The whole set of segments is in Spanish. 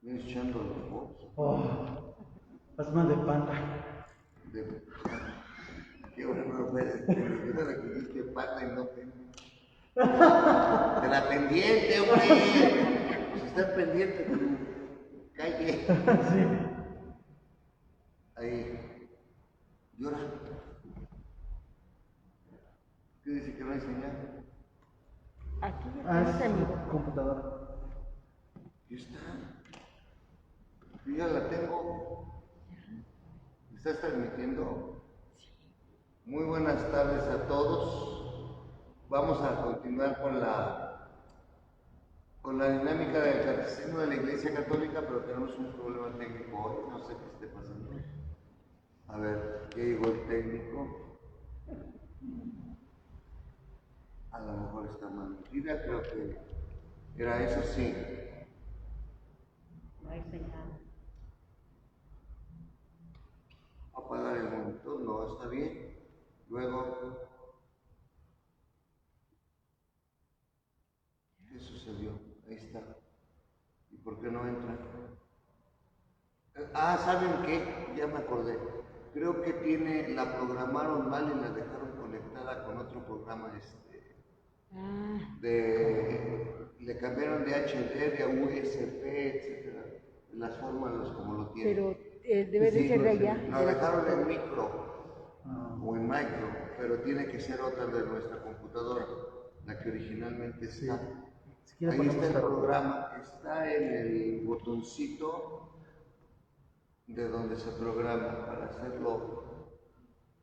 Vienes echando los ojos. Oh, asma de pata. Qué bueno, no puedes entender. Yo que dijiste pata y no tengo. De la pendiente, hombre. Pues está pendiente de tu calle. Sí. Ahí. Llora. ¿Qué dice que no hay señal? Aquí Es en mi computadora. Aquí está. Yo ya la tengo. ¿Estás transmitiendo? Muy buenas tardes a todos. Vamos a continuar con la dinámica del catecismo de la Iglesia Católica, pero tenemos un problema técnico hoy. No sé qué esté pasando. A ver, ¿qué llegó el técnico? A lo mejor está mal metida, creo que era eso, sí. No hay señal. Apagar el monitor, no, está bien. Luego, ¿qué sucedió? Ahí está. ¿Y por qué no entra? Ah, ¿saben qué? Ya me acordé. Creo que la programaron mal y la dejaron conectada con otro programa le cambiaron de HD, de USB, etcétera. Las fórmulas como lo tienen. Pero debe de ser de allá. Nos dejaron en micro o en micro, pero tiene que ser otra de nuestra computadora, la que originalmente está. Si Ahí está el programa, está en el botoncito de donde se programa para hacerlo.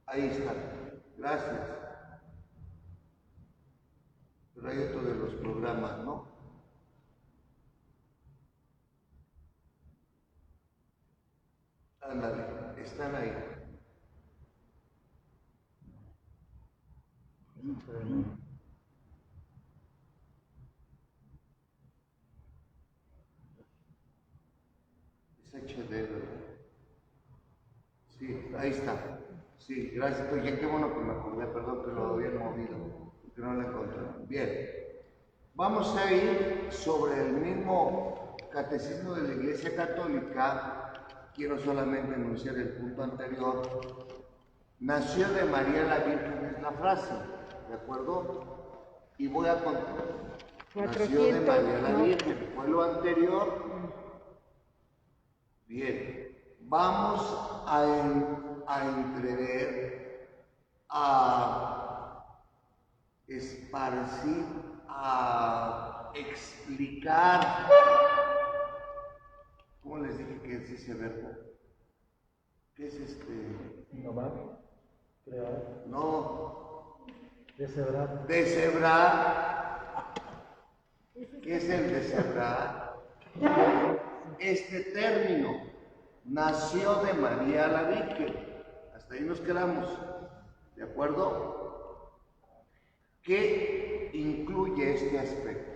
Ahí está. Gracias. Pero hay otro de los programas, ¿no? Ándale, están ahí. Es HD, ¿verdad? Sí, ahí está. Sí, gracias. Oye, qué bueno que me acordé, perdón que lo había movido, que no lo encontré. Bien. Vamos a ir sobre el mismo catecismo de la Iglesia Católica. Quiero solamente enunciar el punto anterior. Nació de María la Virgen es la frase, ¿de acuerdo? Y voy a contar. Nació de María la Virgen, fue lo anterior. Bien, vamos a entrever, a esparcir, a explicar. ¿Cómo les dije que es ese verbo? ¿Qué es Innovar, crear. No. Deshebrar. Deshebrar. ¿Qué es el deshebrar? Este término nació de María la Virgen. Hasta ahí nos quedamos. ¿De acuerdo? ¿Qué incluye este aspecto?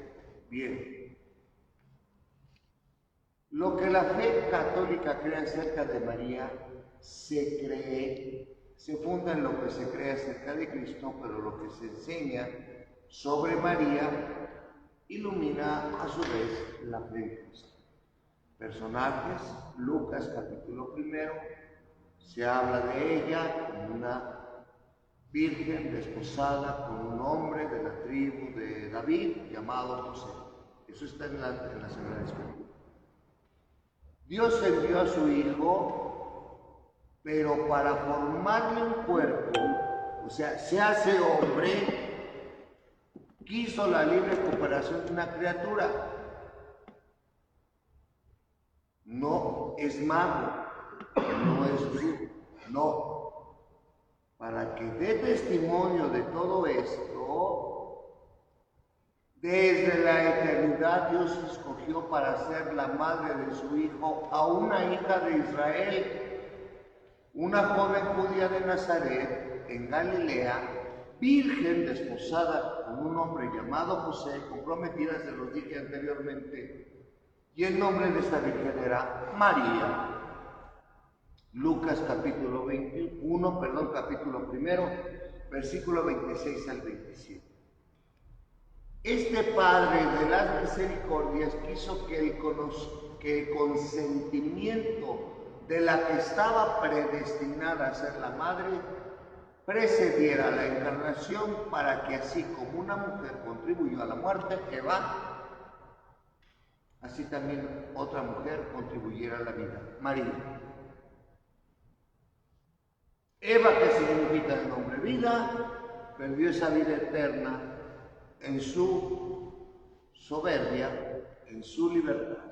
Bien. Lo que la fe católica cree acerca de María se funda en lo que se cree acerca de Cristo, pero lo que se enseña sobre María ilumina a su vez la fe de Cristo. Personajes, Lucas capítulo 1, se habla de ella como una virgen desposada con un hombre de la tribu de David llamado José. Eso está en la Sagrada Escritura. Dios envió a su Hijo, pero para formarle un cuerpo, o sea, se hace hombre, quiso la libre cooperación de una criatura. No es mago, no es brujo, no. Para que dé testimonio de todo esto, desde la eternidad Dios escogió para ser la madre de su Hijo a una hija de Israel, una joven judía de Nazaret, en Galilea, virgen desposada con un hombre llamado José, comprometida, se los dije anteriormente, y el nombre de esta virgen era María. Lucas capítulo 1, capítulo 1, versículo 26 al 27. Este Padre de las misericordias quiso que que el consentimiento de la que estaba predestinada a ser la madre precediera a la encarnación, para que así como una mujer contribuyó a la muerte, Eva, así también otra mujer contribuyera a la vida, María. Eva, que significa el nombre vida, perdió esa vida eterna en su soberbia, en su libertad.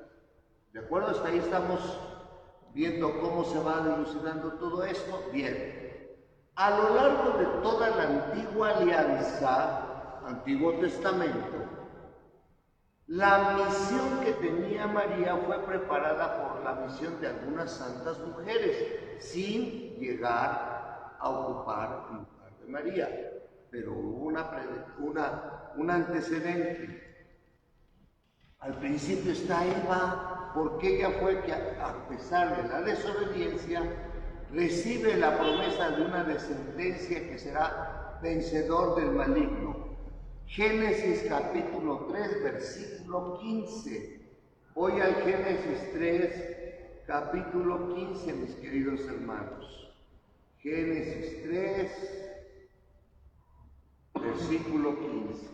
¿De acuerdo? Hasta ahí estamos viendo cómo se va dilucidando todo esto. Bien. A lo largo de toda la antigua alianza, Antiguo Testamento, la misión que tenía María fue preparada por la misión de algunas santas mujeres, sin llegar a ocupar el lugar de María. Pero hubo un antecedente. Al principio está Eva, porque ella fue que, a pesar de la desobediencia, recibe la promesa de una descendencia que será vencedor del maligno. Génesis capítulo 3, versículo 15. Voy al Génesis 3, capítulo 15, mis queridos hermanos. Génesis 3, versículo 15.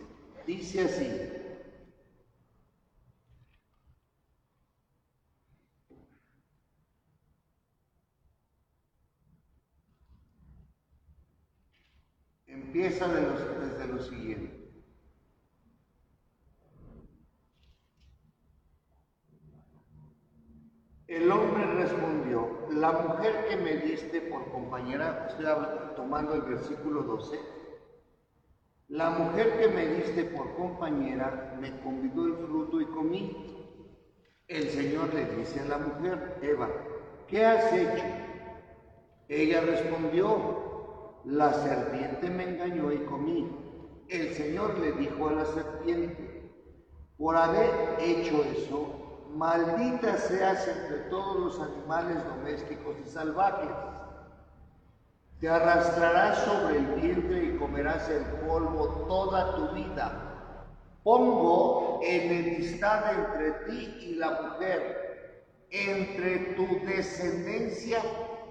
Dice así: empieza desde lo siguiente. El hombre respondió: la mujer que me diste por compañera, estoy tomando el versículo 12, la mujer que me diste por compañera me convidó el fruto y comí. El Señor le dice a la mujer: Eva, ¿qué has hecho? Ella respondió: la serpiente me engañó y comí. El Señor le dijo a la serpiente: por haber hecho eso, maldita seas entre todos los animales domésticos y salvajes. Te arrastrarás sobre el vientre y comerás el polvo toda tu vida. Pongo enemistad entre ti y la mujer, entre tu descendencia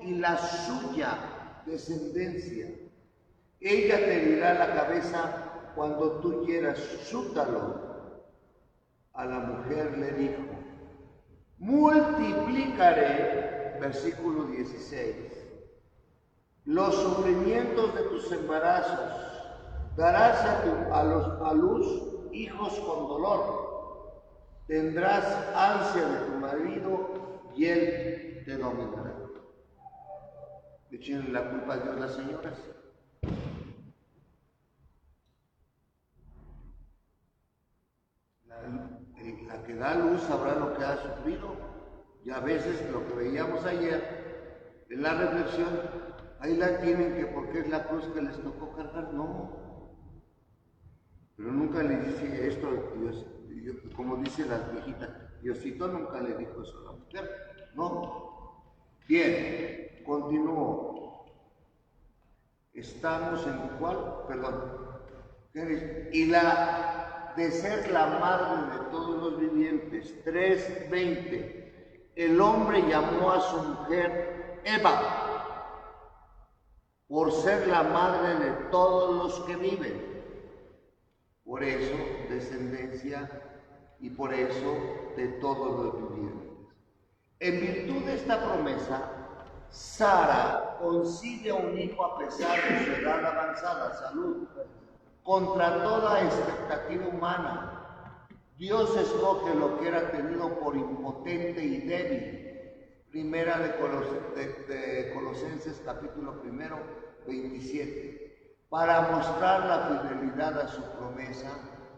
y la suya descendencia. Ella te herirá la cabeza cuando tú hieras su talón. A la mujer le dijo: multiplicaré, versículo 16, los sufrimientos de tus embarazos, darás a luz hijos con dolor, tendrás ansia de tu marido y él te dominará. Echenle la culpa a Dios las señoras. La que da luz sabrá lo que ha sufrido, y a veces lo que veíamos ayer en la reflexión, ahí la tienen que porque es la cruz que les tocó cargar, no. Pero nunca le dice esto a Dios, como dicen las viejitas, Diosito nunca le dijo eso a la mujer, no. Bien, continúo. Estamos en cuál, perdón. Y la de ser la madre de todos los vivientes, 3:20. El hombre llamó a su mujer Eva, por ser la madre de todos los que viven. Por eso, descendencia, y por eso, de todos los vivientes. En virtud de esta promesa, Sara concibe a un hijo a pesar de su edad avanzada, salud, contra toda expectativa humana. Dios escoge lo que era tenido por impotente y débil. Primera de Colosenses capítulo 1, 27. Para mostrar la fidelidad a su promesa,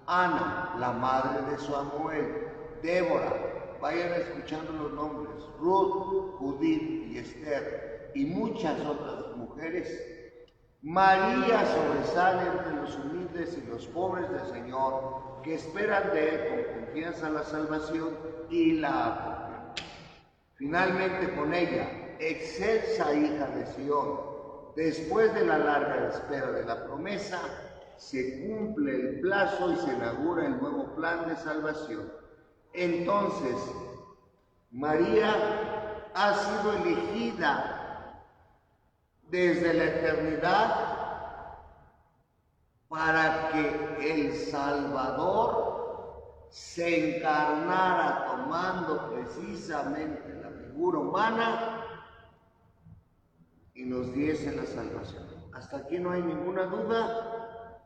Ana, la madre de Samuel, Débora, vayan escuchando los nombres, Ruth, Judith y Esther, y muchas otras mujeres. María sobresale entre los humildes y los pobres del Señor, que esperan de Él con confianza la salvación y la acogen. Finalmente con ella, excelsa hija de Sión, después de la larga espera de la promesa, se cumple el plazo y se inaugura el nuevo plan de salvación. Entonces, María ha sido elegida desde la eternidad para que el Salvador se encarnara tomando precisamente la figura humana y nos diese la salvación. Hasta aquí no hay ninguna duda.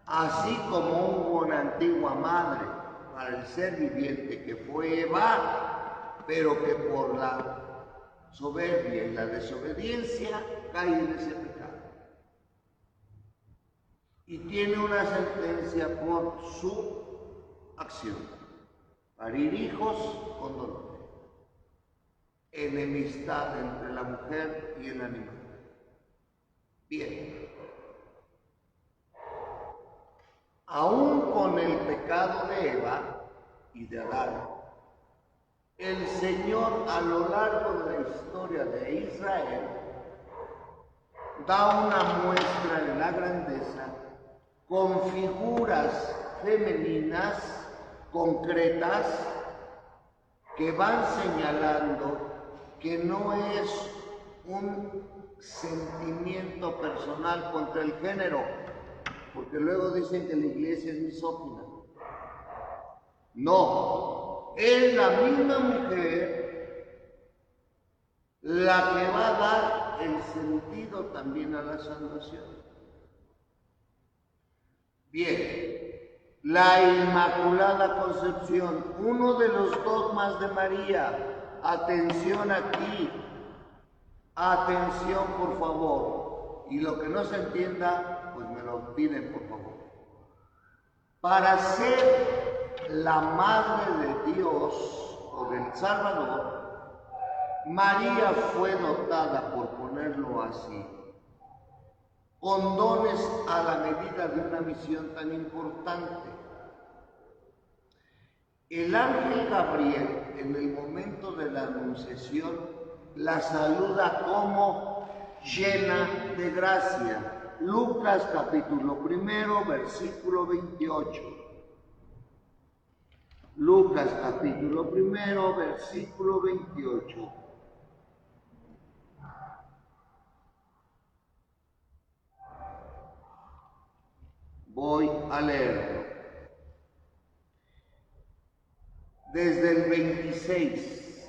Así como hubo una antigua madre para el ser viviente que fue Eva, pero que por la soberbia y la desobediencia cae en ese pecado. Y tiene una sentencia por su acción: parir hijos con dolor. Enemistad entre la mujer y el animal. Bien. Aún con el pecado de Eva y de Adán, el Señor a lo largo de la historia de Israel da una muestra de la grandeza con figuras femeninas concretas que van señalando que no es un sentimiento personal contra el género, porque luego dicen que la iglesia es misógina. No, es la misma mujer la que va a dar el sentido también a la salvación. Bien, la Inmaculada Concepción, uno de los dogmas de María. Atención aquí, atención por favor, y lo que no se entienda, pues me lo piden por favor. Para ser la Madre de Dios o del Salvador, María fue dotada, por ponerlo así, con dones a la medida de una misión tan importante. El ángel Gabriel, en el momento de la anunciación, la saluda como llena de gracia. Lucas capítulo 1, versículo 28. Lucas capítulo 1, versículo 28. Voy a leerlo. Desde el 26,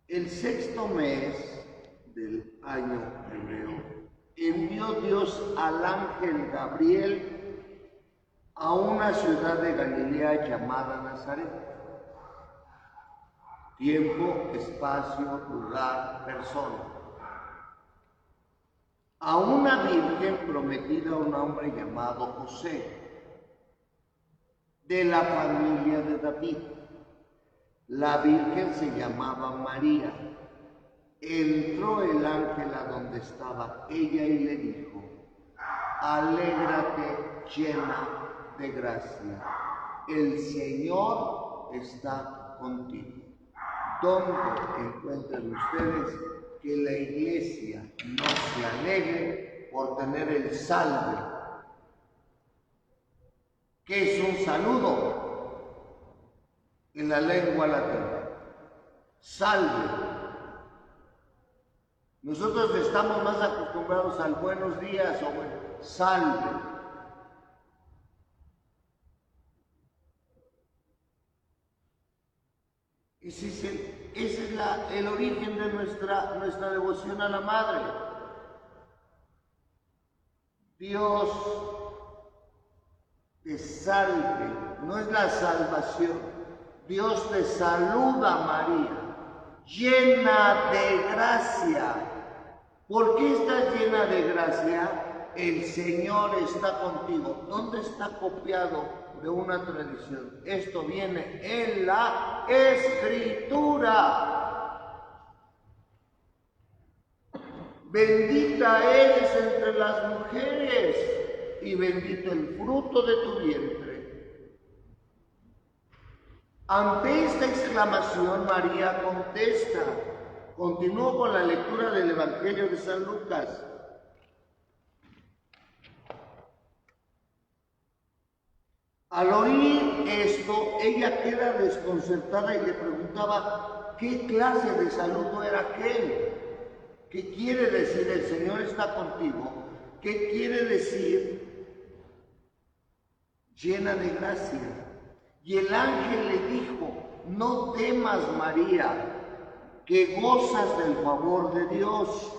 el sexto mes del año hebreo, envió Dios al ángel Gabriel a una ciudad de Galilea llamada Nazaret. Tiempo, espacio, lugar, persona. A una virgen prometida a un hombre llamado José, de la familia de David. La virgen se llamaba María. Entró el ángel a donde estaba ella y le dijo: alégrate llena de gracia, el Señor está contigo. ¿Dónde encuentran ustedes que la iglesia no se alegre por tener el salve? ¿Qué es un saludo? En la lengua latina. Salve. Nosotros estamos más acostumbrados al buenos días o bueno, salve. Ese es el origen de nuestra devoción a la Madre. Dios te salve, no es la salvación. Dios te saluda, María, llena de gracia. ¿Por qué estás llena de gracia? El Señor está contigo. ¿Dónde está copiado de una tradición? Esto viene en la Escritura. Bendita eres entre las mujeres y bendito el fruto de tu vientre. Ante esta exclamación, María contesta. Continúo con la lectura del Evangelio de San Lucas. Al oír esto, ella queda desconcertada y le preguntaba qué clase de saludo era aquel. ¿Qué quiere decir el Señor está contigo? ¿Qué quiere decir llena de gracia? Y el ángel le dijo, no temas, María, que gozas del favor de Dios.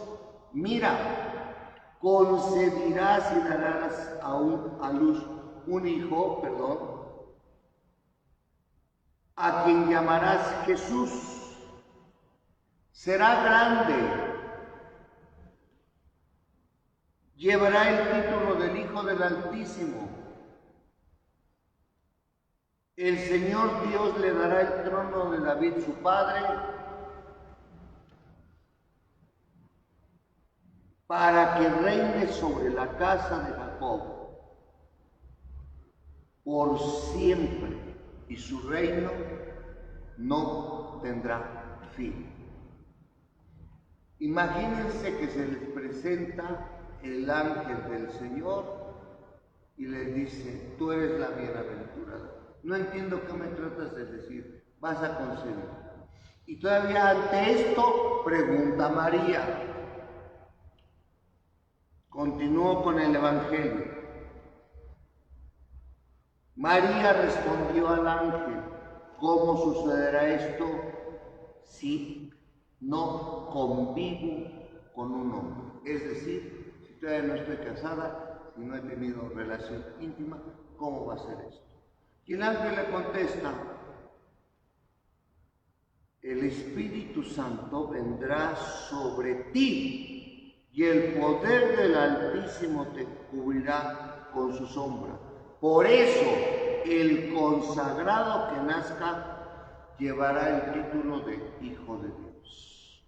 Mira, concebirás y darás a luz un hijo, a quien llamarás Jesús. Será grande, llevará el título del Hijo del Altísimo. El Señor Dios le dará el trono de David su padre, para que reine sobre la casa de Jacob por siempre, y su reino no tendrá fin. Imagínense que se les presenta el ángel del Señor y les dice, tú eres la bienaventurada. No entiendo qué me tratas de decir, vas a concebir. Y todavía ante esto pregunta María. Continúo con el Evangelio. María respondió al ángel, ¿cómo sucederá esto si no convivo con un hombre? Es decir, si todavía no estoy casada, si no he tenido relación íntima, ¿cómo va a ser esto? Y el ángel le contesta, el Espíritu Santo vendrá sobre ti y el poder del Altísimo te cubrirá con su sombra. Por eso, el consagrado que nazca llevará el título de Hijo de Dios.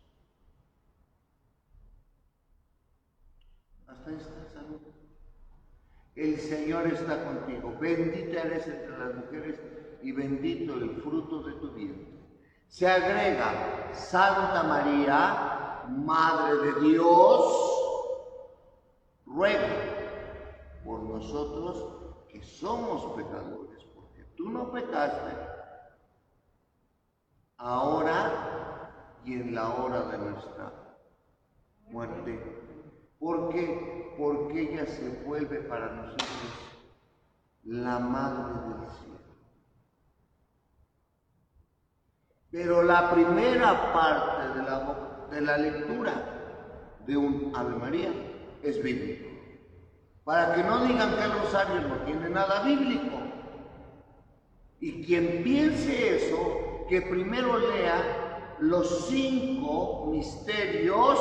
Hasta esta salud. El Señor está contigo. Bendita eres entre las mujeres y bendito el fruto de tu vientre. Se agrega, Santa María, Madre de Dios, ruega por nosotros que somos pecadores, porque tú no pecaste, ahora y en la hora de nuestra muerte. ¿Por qué? Porque ella se vuelve para nosotros la Madre del Cielo. Pero la primera parte de la lectura de un Ave María es bíblico. Para que no digan que el rosario no tiene nada bíblico. Y quien piense eso, que primero lea los 5 misterios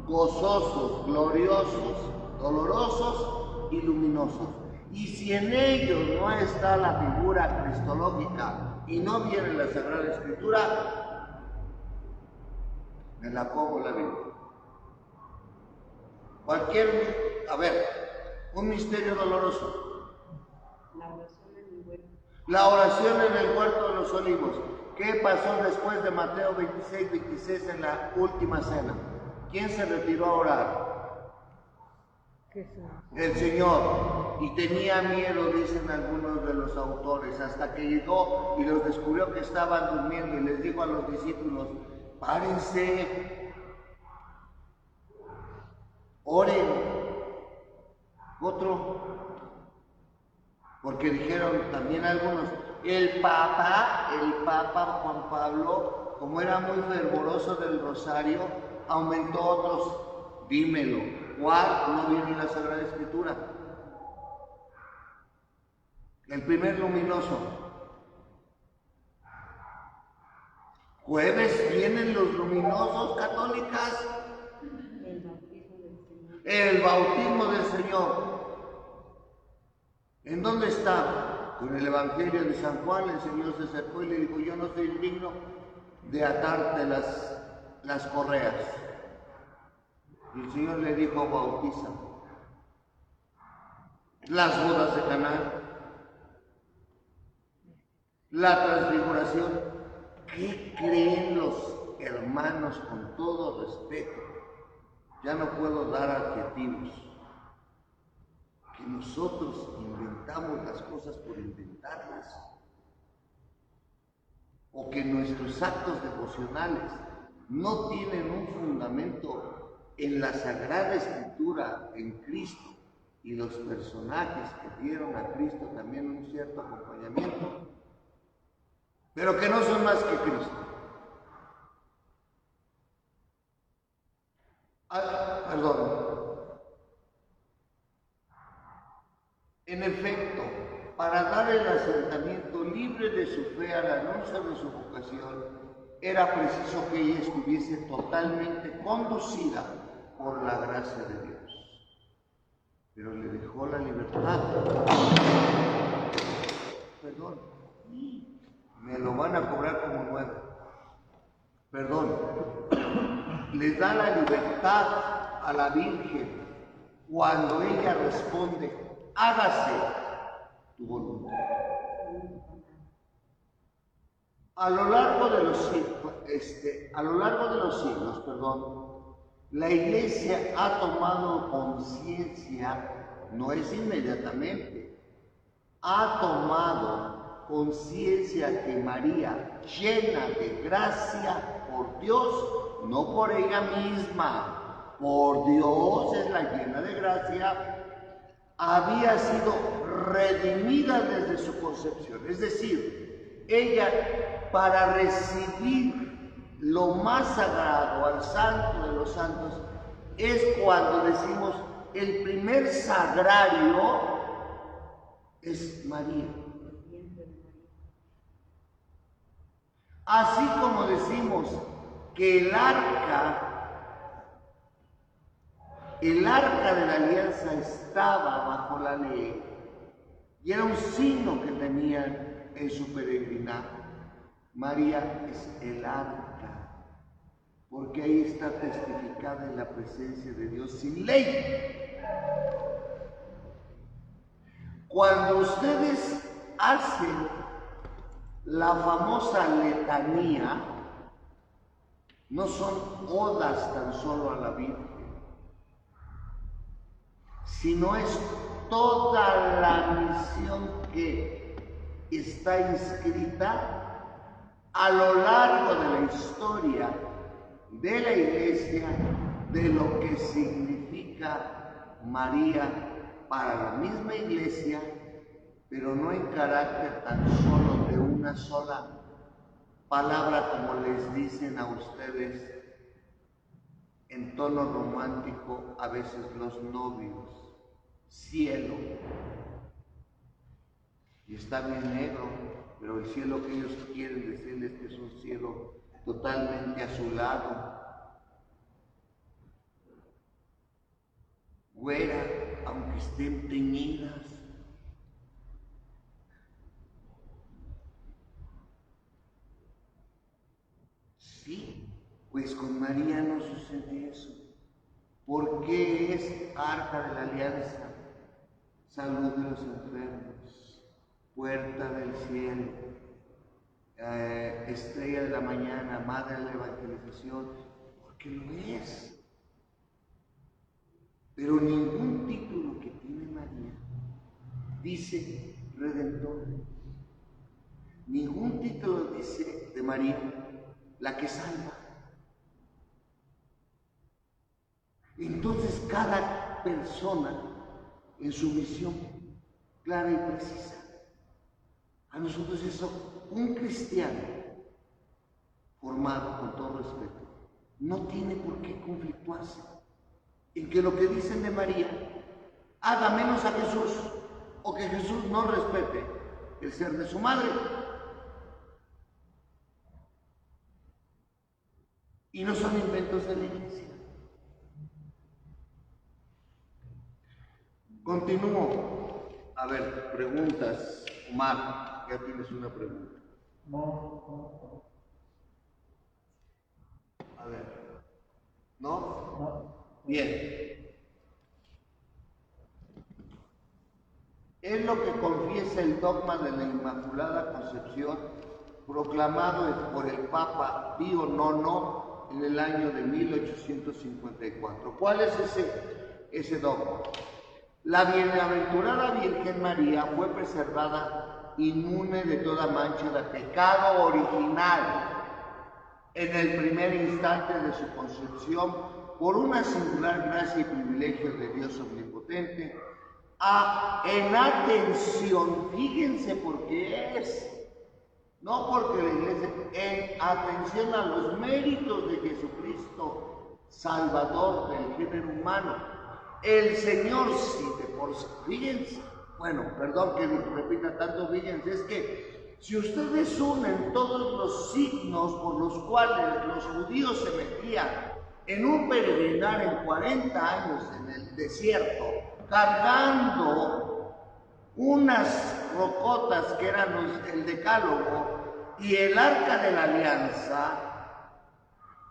gozosos, gloriosos, dolorosos y luminosos. Y si en ellos no está la figura cristológica y no viene la Sagrada Escritura, me la como la Biblia. Un misterio doloroso. La oración en el huerto de los olivos. ¿Qué pasó después de Mateo 26 en la última cena? ¿Quién se retiró a orar? El Señor. Y tenía miedo, dicen algunos de los autores, hasta que llegó y los descubrió que estaban durmiendo y les dijo a los discípulos, párense, oren. Otro, porque dijeron también algunos, el Papa Juan Pablo, como era muy fervoroso del rosario, aumentó otros. Dímelo, ¿cuál no viene en la Sagrada Escritura? El primer luminoso. Jueves vienen los luminosos, católicas. El bautismo del Señor. ¿En dónde está? Con el Evangelio de San Juan, el Señor se acercó y le dijo, yo no soy digno de atarte las correas. Y el Señor le dijo, bautiza. Las bodas de Caná, la transfiguración. ¿Qué creen los hermanos con todo respeto? Ya no puedo dar adjetivos. que nosotros inventamos las cosas por inventarlas, o que nuestros actos devocionales no tienen un fundamento en la Sagrada Escritura, en Cristo, y los personajes que dieron a Cristo también un cierto acompañamiento, pero que no son más que Cristo. Perdón. En efecto, para dar el asentamiento libre de su fe al anuncio de su vocación, era preciso que ella estuviese totalmente conducida por la gracia de Dios. Pero le dejó la libertad. Perdón, me lo van a cobrar como nuevo. Perdón, le da la libertad a la Virgen cuando ella responde: hágase tu voluntad. A lo largo de los siglos, la Iglesia ha tomado conciencia, no es inmediatamente, ha tomado conciencia que María, llena de gracia por Dios, no por ella misma, por Dios es la llena de gracia, había sido redimida desde su concepción. Es decir, ella, para recibir lo más sagrado al Santo de los Santos, es cuando decimos el primer sagrario es María. Así como decimos que el arca de la alianza estaba bajo la ley y era un signo que tenían en su peregrinaje. María es el arca, porque ahí está testificada en la presencia de Dios sin ley. Cuando ustedes hacen la famosa letanía, no son odas tan solo a la Virgen, sino es toda la misión que está inscrita a lo largo de la historia de la Iglesia, de lo que significa María para la misma Iglesia, pero no en carácter tan solo de una sola palabra como les dicen a ustedes en tono romántico a veces los novios: cielo. Y está bien negro, pero el cielo que ellos quieren decirles que es un cielo totalmente azulado. Güera, aunque estén teñidas. Sí, pues con María no sucede eso. Porque es arca de la alianza, salud de los enfermos, puerta del cielo, estrella de la mañana, madre de la evangelización, porque lo es. Pero ningún título que tiene María dice redentor. Ningún título dice de María la que salva. Entonces cada persona en su misión clara y precisa. A nosotros eso, un cristiano formado con todo respeto, no tiene por qué conflictuarse en que lo que dicen de María haga menos a Jesús o que Jesús no respete el ser de su madre. Y no son inventos de la Iglesia. Continúo. A ver, preguntas. Omar, ya tienes una pregunta. No. A ver. ¿No? Bien. Es lo que confiesa el dogma de la Inmaculada Concepción, proclamado por el Papa Pío IX en el año de 1854. ¿Cuál es ese dogma? La bienaventurada Virgen María fue preservada inmune de toda mancha de pecado original en el primer instante de su concepción por una singular gracia y privilegio de Dios omnipotente. En atención, fíjense por qué es, no porque la iglesia, en atención a los méritos de Jesucristo, Salvador del género humano. El Señor, si de por sí, fíjense, bueno, perdón que repita tanto, fíjense, es que si ustedes unen todos los signos por los cuales los judíos se metían en un peregrinar en 40 años en el desierto, cargando unas rocotas que eran el decálogo y el arca de la alianza,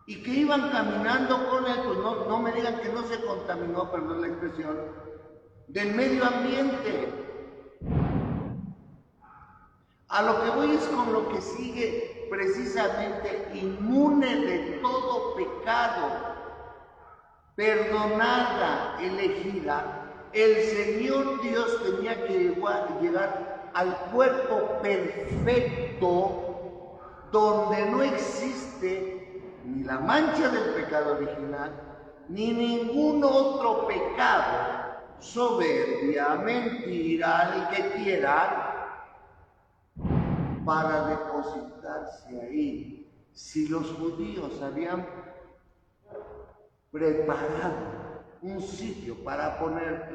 y que iban caminando con él, pues no me digan que no se contaminó, perdón la expresión, del medio ambiente. A lo que voy es con lo que sigue precisamente: inmune de todo pecado, perdonada, elegida. El Señor Dios tenía que llegar al cuerpo perfecto, donde no existe ni la mancha del pecado original, ni ningún otro pecado, soberbia, mentira, el que quiera, para depositarse ahí. Si los judíos habían preparado un sitio para poner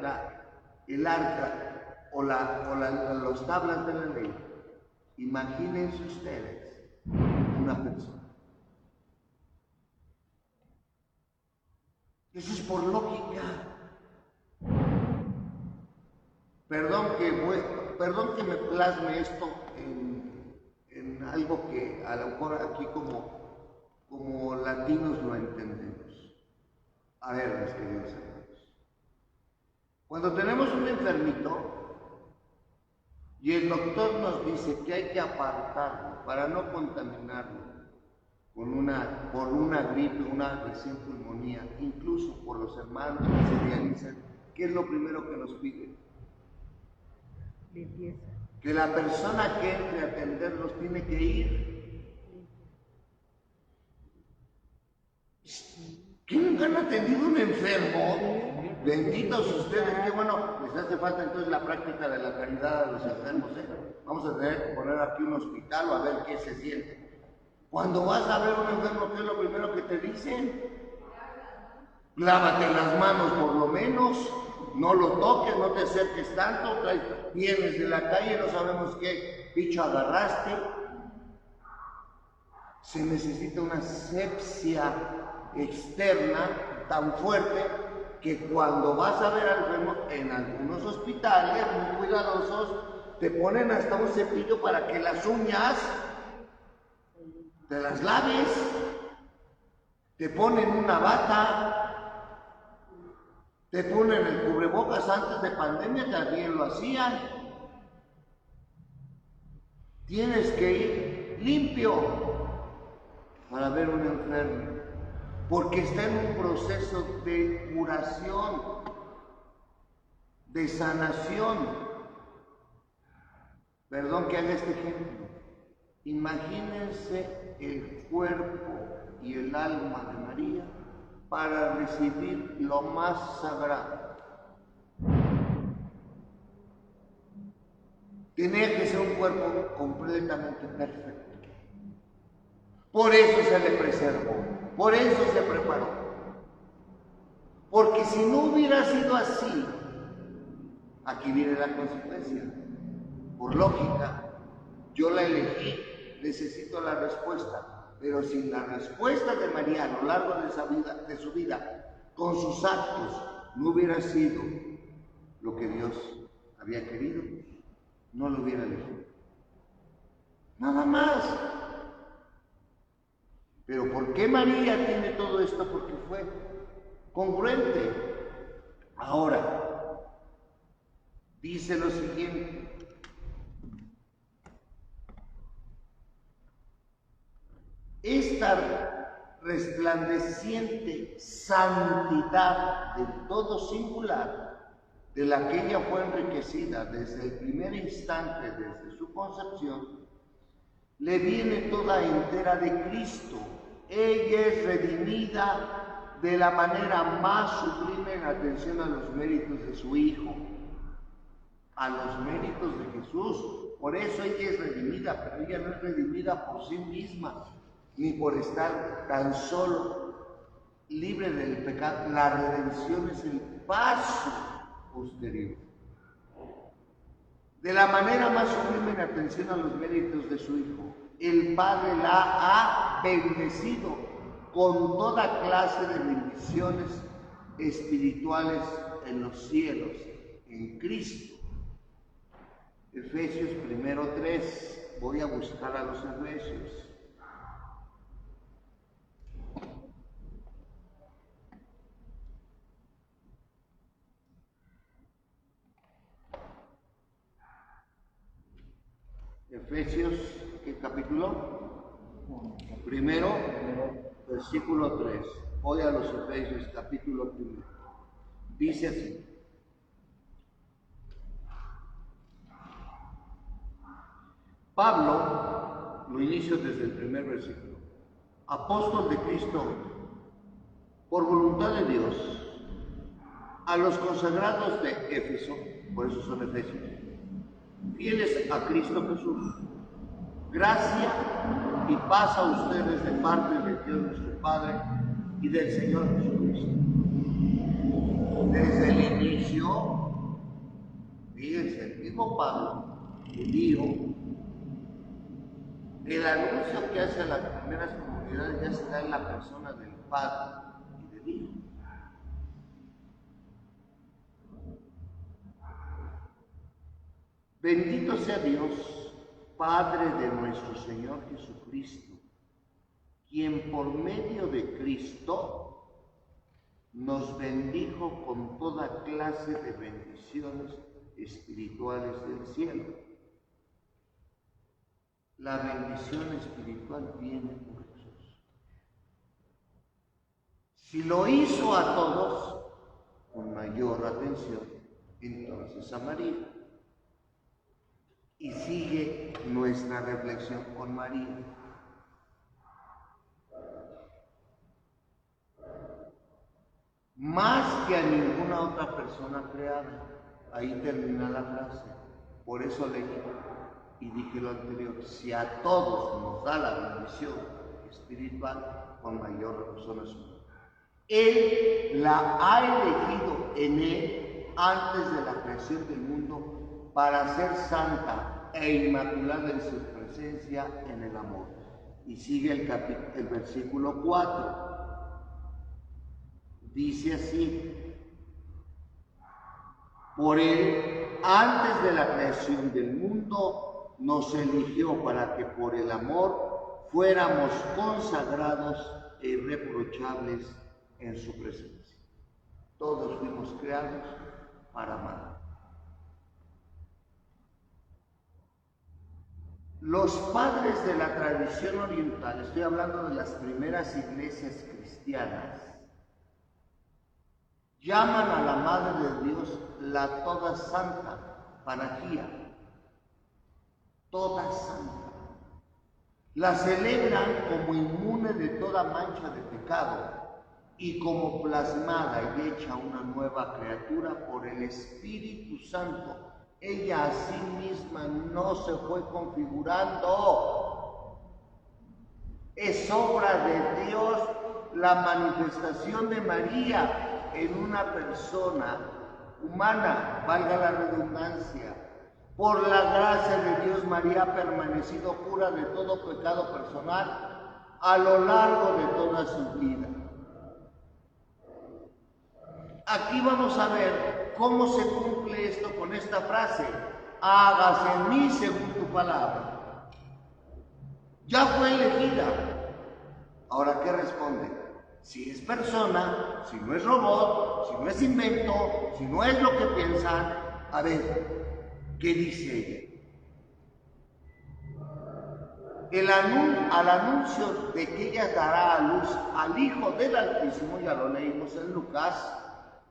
el arca o las tablas de la ley, imagínense ustedes una persona. Eso es por lógica. Perdón que me plasme esto en algo que a lo mejor aquí como latinos lo entendemos. A ver, mis queridos amigos, cuando tenemos un enfermito y el doctor nos dice que hay que apartarlo para no contaminarlo por una gripe, una recién pulmonía, incluso por los hermanos que se dializan, ¿qué es lo primero que nos piden? Limpieza. Que la persona que entre a atenderlos tiene que ir. ¿Que nunca han atendido a un enfermo? Benditos ustedes, qué bueno, les hace falta entonces la práctica de la caridad a los enfermos. Vamos a tener que poner aquí un hospital o a ver qué se siente. Cuando vas a ver a un enfermo, ¿qué es lo primero que te dicen? Lávate las manos por lo menos, no lo toques, no te acerques tanto, vienes de la calle, no sabemos qué bicho agarraste. Se necesita una asepsia externa tan fuerte que cuando vas a ver al enfermo, en algunos hospitales muy cuidadosos, te ponen hasta un cepillo para que las uñas te las laves, te ponen una bata, te ponen el cubrebocas. Antes de pandemia también lo hacían. Tienes que ir limpio para ver a un enfermo, porque está en un proceso de curación, de sanación. Perdón que haga este ejemplo. Imagínense el cuerpo y el alma de María para recibir lo más sagrado. Tenía que ser un cuerpo completamente perfecto. Por eso se le preservó, por eso se preparó. Porque si no hubiera sido así, aquí viene la consecuencia. Por lógica, yo la elegí, necesito la respuesta, pero sin la respuesta de María a lo largo de su vida, con sus actos, no hubiera sido lo que Dios había querido, no lo hubiera elegido. Nada más. Pero ¿por qué María tiene todo esto? Porque fue congruente. Ahora, dice lo siguiente: esta resplandeciente santidad del todo singular de la que ella fue enriquecida desde el primer instante, desde su concepción, le viene toda entera de Cristo. Ella es redimida de la manera más sublime en atención a los méritos de su Hijo, a los méritos de Jesús. Por eso ella es redimida, pero ella no es redimida por sí misma, ni por estar tan solo libre del pecado. La redención es el paso posterior. De la manera más sublime en atención a los méritos de su Hijo, el Padre la ha bendecido con toda clase de bendiciones espirituales en los cielos, en Cristo. Efesios 1:3. Voy a buscar a los Efesios. Efesios, ¿qué capítulo? Primero, versículo 3. Voy a los Efesios, capítulo 1. Dice así: Pablo, lo inicio desde el primer versículo, apóstol de Cristo, por voluntad de Dios, a los consagrados de Éfeso, por eso son Efesios, fieles a Cristo Jesús, gracia y paz a ustedes de parte de Dios nuestro Padre y del Señor Jesucristo. Desde el inicio, fíjense, el mismo Pablo, judío, el anuncio que hace a las primeras comunidades ya está en la persona del Padre y del Hijo. Bendito sea Dios, Padre de nuestro Señor Jesucristo, quien por medio de Cristo nos bendijo con toda clase de bendiciones espirituales del cielo. La bendición espiritual viene por Jesús. Si lo hizo a todos con mayor atención, entonces a María. Y sigue nuestra reflexión con María. Más que a ninguna otra persona creada. Ahí termina la frase. Por eso leí y dije lo anterior: si a todos nos da la bendición espiritual, con mayor razón a su. Él la ha elegido en él antes de la creación del mundo para ser santa e inmaculada en su presencia en el amor. Y sigue el versículo 4. Dice así: por él, antes de la creación del mundo, nos eligió para que por el amor fuéramos consagrados e irreprochables en su presencia. Todos fuimos creados para amar. Los padres de la tradición oriental, estoy hablando de las primeras iglesias cristianas, llaman a la Madre de Dios la Toda Santa, Panagía, Toda Santa. La celebran como inmune de toda mancha de pecado y como plasmada y hecha una nueva criatura por el Espíritu Santo. Ella a sí misma no se fue configurando. Es obra de Dios la manifestación de María en una persona humana, valga la redundancia. Por la gracia de Dios, María ha permanecido pura de todo pecado personal a lo largo de toda su vida. Aquí vamos a ver cómo se cumple esto con esta frase: hágase en mí según tu palabra. Ya fue elegida. Ahora, ¿qué responde? Si es persona, si no es robot, si no es invento, si no es lo que piensan, a ver, ¿qué dice ella? Al anuncio de que ella dará a luz al Hijo del Altísimo, ya lo leímos en Lucas,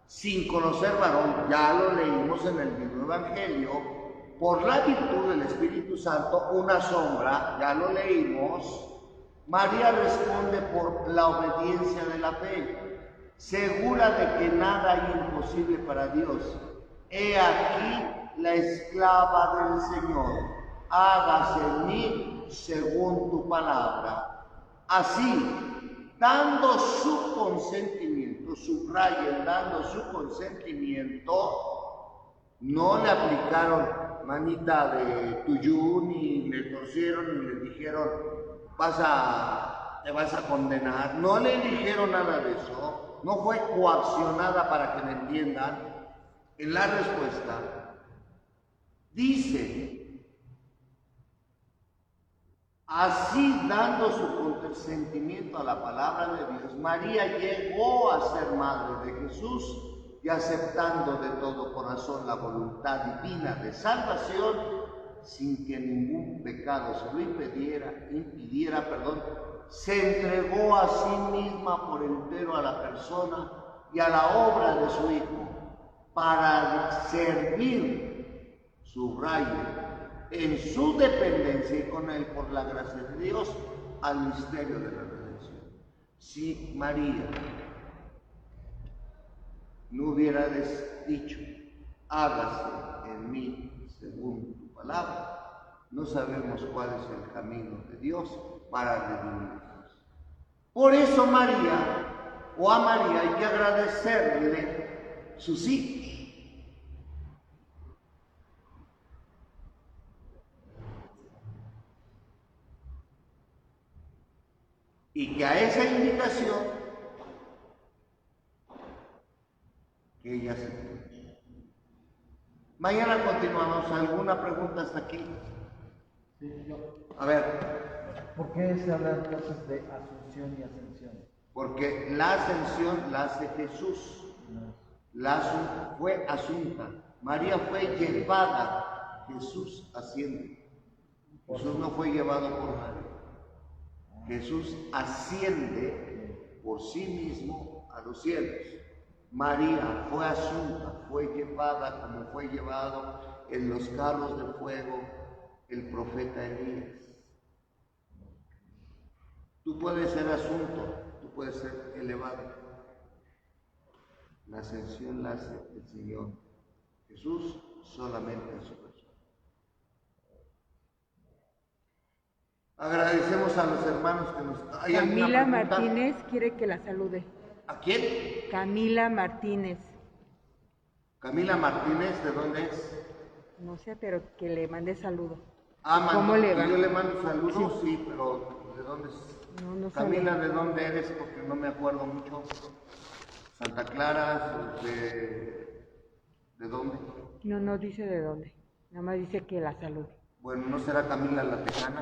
sin conocer varón, ya lo leímos en el mismo Evangelio, por la virtud del Espíritu Santo, una sombra, ya lo leímos. María responde por la obediencia de la fe, segura de que nada hay imposible para Dios. He aquí la esclava del Señor, hágase en mí según tu palabra. Así, dando su consentimiento, subrayen, dando su consentimiento, no le aplicaron manita de tuyú, ni le torcieron, ni le dijeron, te vas a condenar. No le dijeron nada de eso, no fue coaccionada para que me entiendan. En la respuesta, dice, así dando su consentimiento a la palabra de Dios, María llegó a ser madre de Jesús y aceptando de todo corazón la voluntad divina de salvación, sin que ningún pecado se lo impidiera, se entregó a sí misma por entero a la persona y a la obra de su Hijo, para servir, subrayo, en su dependencia y con él por la gracia de Dios, al misterio de la redención. Si María no hubiera dicho, hágase en mí según tu palabra, no sabemos cuál es el camino de Dios para redimirnos. Por eso a María hay que agradecerle sus hijos. Y que a esa invitación que ella se tiene. Mañana continuamos. ¿Alguna pregunta hasta aquí? Sí, yo. A ver. ¿Por qué se habla entonces de asunción y ascensión? Porque la ascensión la hace Jesús. Fue asunta. María fue llevada. Jesús asciende. Jesús no fue llevado por nadie. Jesús asciende por sí mismo a los cielos. María fue asunta, fue llevada como fue llevado en los carros de fuego el profeta Elías. Tú puedes ser asunto, tú puedes ser elevado. La ascensión la hace el Señor Jesús solamente en su persona. Agradecemos a los hermanos que nos... Camila Martínez quiere que la salude. ¿A quién? Camila Martínez. Camila Martínez, ¿de dónde es? No sé, pero que le mande saludo. ¿Cómo le va? Yo le mando saludos, sí, pero ¿de dónde es? No Camila, sabe. ¿de dónde eres? Porque no me acuerdo mucho. Santa Clara, ¿de dónde? No dice de dónde. Nada más dice que la salude. Bueno, ¿no será Camila la Tejana?